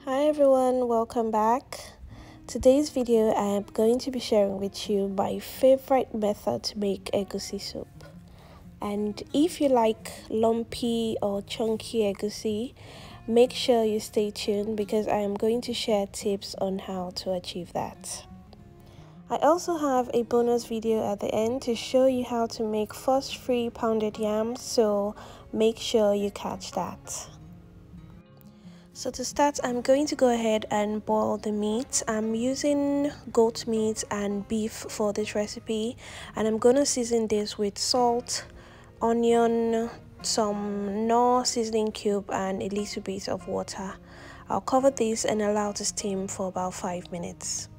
Hi everyone, welcome back. Today's video I am going to be sharing with you my favorite method to make egusi soup. And if you like lumpy or chunky egusi, make sure you stay tuned because I am going to share tips on how to achieve that. I also have a bonus video at the end to show you how to make fuss-free pounded yam, so make sure you catch that. So to start, I'm going to go ahead and boil the meat. I'm using goat meat and beef for this recipe, and I'm going to season this with salt, onion, some knorr seasoning cube and a little bit of water. I'll cover this and allow to steam for about 5 minutes.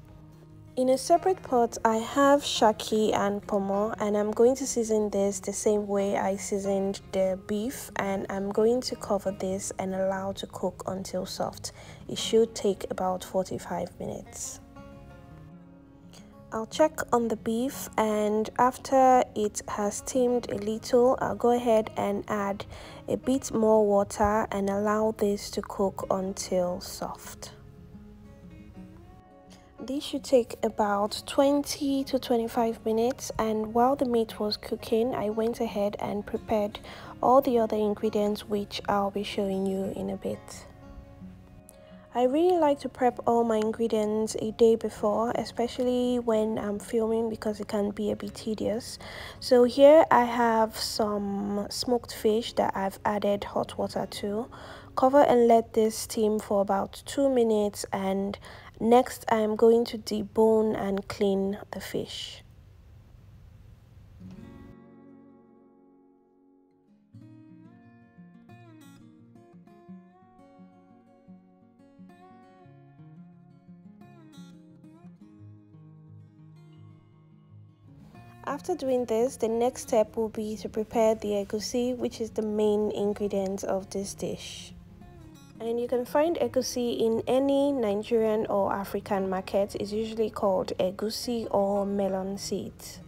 In a separate pot, I have shaki and kpomo, and I'm going to season this the same way I seasoned the beef, and I'm going to cover this and allow to cook until soft. It should take about 45 minutes. I'll check on the beef, and after it has steamed a little, I'll go ahead and add a bit more water and allow this to cook until soft. This should take about 20 to 25 minutes, and while the meat was cooking, I went ahead and prepared all the other ingredients which I'll be showing you in a bit. I really like to prep all my ingredients a day before, especially when I'm filming, because it can be a bit tedious. So here I have some smoked fish that I've added hot water to. Cover and let this steam for about 2 minutes, and next I'm going to debone and clean the fish. After doing this, the next step will be to prepare the egusi, which is the main ingredient of this dish. And you can find egusi in any Nigerian or African market. It's usually called egusi or melon seeds.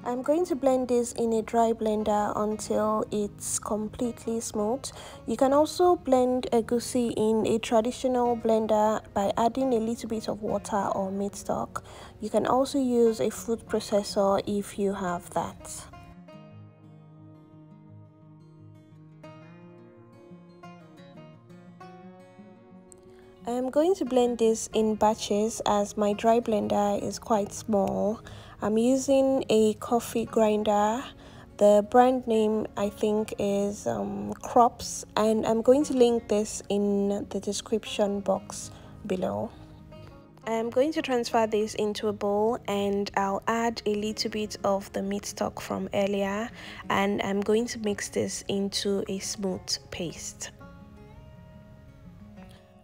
I'm going to blend this in a dry blender until it's completely smooth. You can also blend egusi in a traditional blender by adding a little bit of water or meat stock. You can also use a food processor if you have that. I'm going to blend this in batches as my dry blender is quite small. I'm using a coffee grinder. The brand name I think is Crops, and I'm going to link this in the description box below. I'm going to transfer this into a bowl, and I'll add a little bit of the meat stock from earlier, and I'm going to mix this into a smooth paste.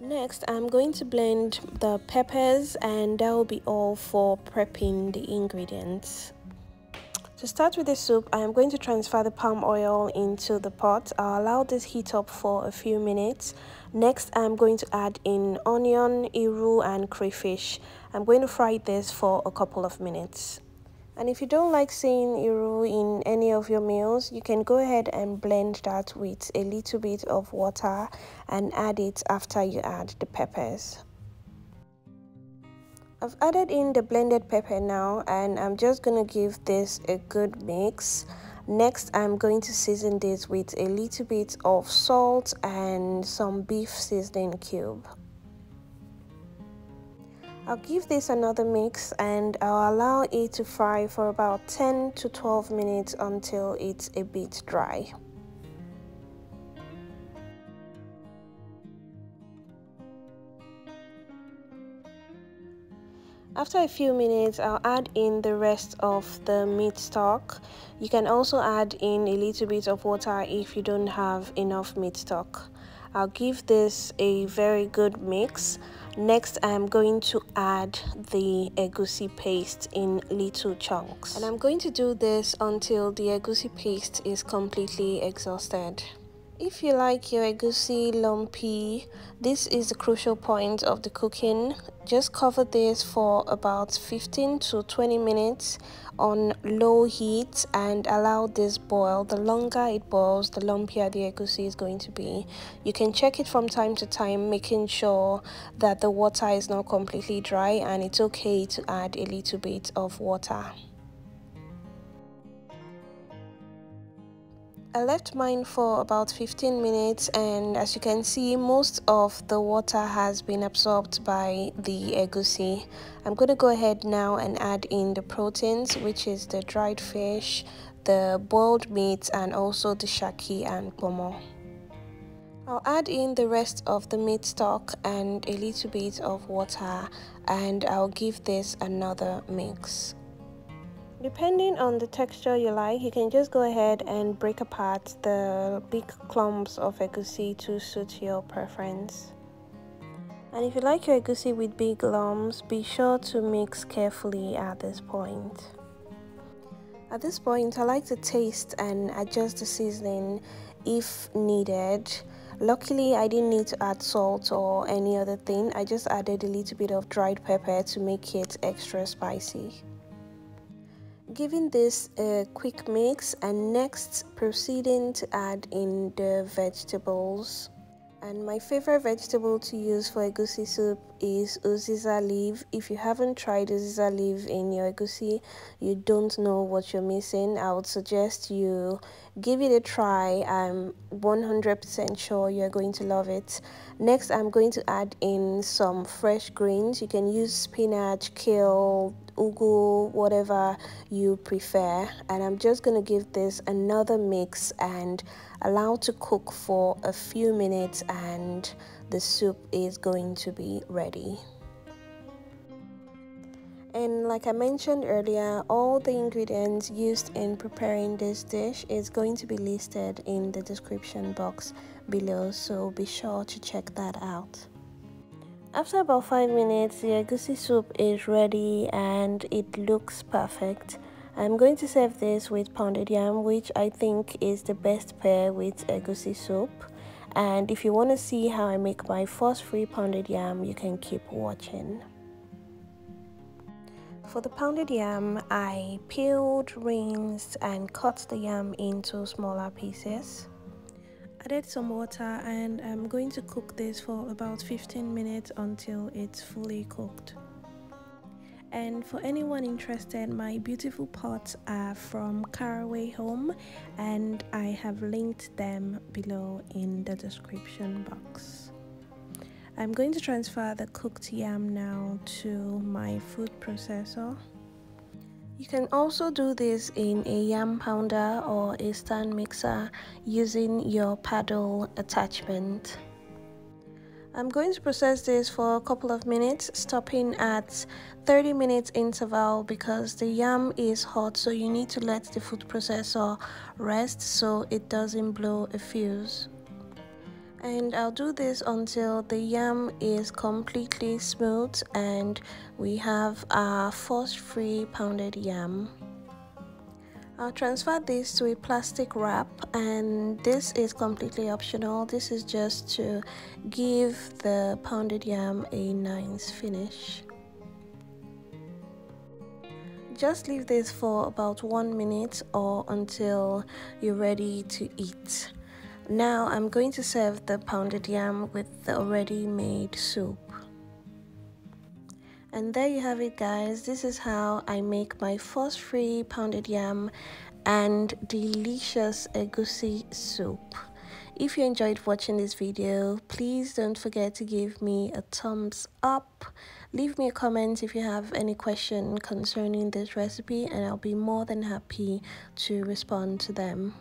Next, I'm going to blend the peppers, and that will be all for prepping the ingredients. To start with the soup, I am going to transfer the palm oil into the pot. I'll allow this heat up for a few minutes. Next, I'm going to add in onion, iru, and crayfish. I'm going to fry this for a couple of minutes. And if you don't like seeing iru in any of your meals, you can go ahead and blend that with a little bit of water and add it after you add the peppers. I've added in the blended pepper now, and I'm just going to give this a good mix. Next, I'm going to season this with a little bit of salt and some beef seasoning cube. I'll give this another mix, and I'll allow it to fry for about 10 to 12 minutes until it's a bit dry. After a few minutes, I'll add in the rest of the meat stock. You can also add in a little bit of water if you don't have enough meat stock. I'll give this a very good mix. Next, I'm going to add the egusi paste in little chunks. And I'm going to do this until the egusi paste is completely exhausted. If you like your egusi lumpy, this is the crucial point of the cooking. Just cover this for about 15 to 20 minutes on low heat and allow this boil. The longer it boils, the lumpier the egusi is going to be. You can check it from time to time, making sure that the water is not completely dry, and it's okay to add a little bit of water. I left mine for about 15 minutes, and as you can see, most of the water has been absorbed by the egusi. I'm going to go ahead now and add in the proteins, which is the dried fish, the boiled meat, and also the shaki and kpomo. I'll add in the rest of the meat stock and a little bit of water, and I'll give this another mix. Depending on the texture you like, you can just go ahead and break apart the big clumps of egusi to suit your preference. And if you like your egusi with big lumps, be sure to mix carefully at this point. At this point, I like to taste and adjust the seasoning if needed. Luckily, I didn't need to add salt or any other thing. I just added a little bit of dried pepper to make it extra spicy. Giving this a quick mix, and next proceeding to add in the vegetables. And my favorite vegetable to use for egusi soup is uziza leaf. If you haven't tried uziza leaf in your egusi, you don't know what you're missing. I would suggest you give it a try. I'm 100% sure you're going to love it. Next, I'm going to add in some fresh greens. You can use spinach, kale, ugu, whatever you prefer, and I'm just going to give this another mix and allow to cook for a few minutes, and the soup is going to be ready. And like I mentioned earlier, all the ingredients used in preparing this dish is going to be listed in the description box below, so be sure to check that out. After about 5 minutes, the egusi soup is ready and it looks perfect. I'm going to serve this with pounded yam, which I think is the best pair with egusi soup. And if you want to see how I make my fuss-free pounded yam, you can keep watching. For the pounded yam, I peeled, rinsed, and cut the yam into smaller pieces. Added some water, and I'm going to cook this for about 15 minutes until it's fully cooked. And for anyone interested, my beautiful pots are from Caraway Home, and I have linked them below in the description box. I'm going to transfer the cooked yam now to my food processor. You can also do this in a yam pounder or a stand mixer using your paddle attachment. I'm going to process this for a couple of minutes, stopping at 30 minutes interval because the yam is hot, so you need to let the food processor rest so it doesn't blow a fuse. And I'll do this until the yam is completely smooth and we have our fuss-free pounded yam. I'll transfer this to a plastic wrap, and this is completely optional. This is just to give the pounded yam a nice finish. Just leave this for about 1 minute or until you're ready to eat. Now I'm going to serve the pounded yam with the already made soup. And there you have it, guys. This is how I make my fuss-free pounded yam and delicious egusi soup. If you enjoyed watching this video, please don't forget to give me a thumbs up. Leave me a comment if you have any question concerning this recipe, and I'll be more than happy to respond to them.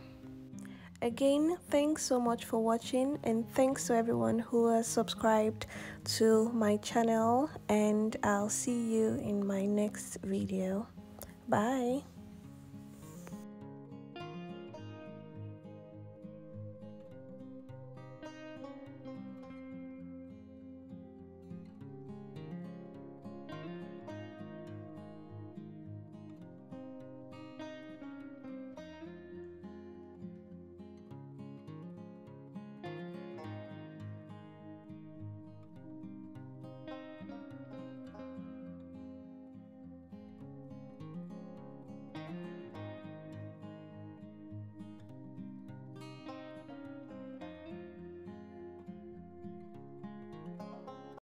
Again, thanks so much for watching, and thanks to everyone who has subscribed to my channel, and I'll see you in my next video. Bye.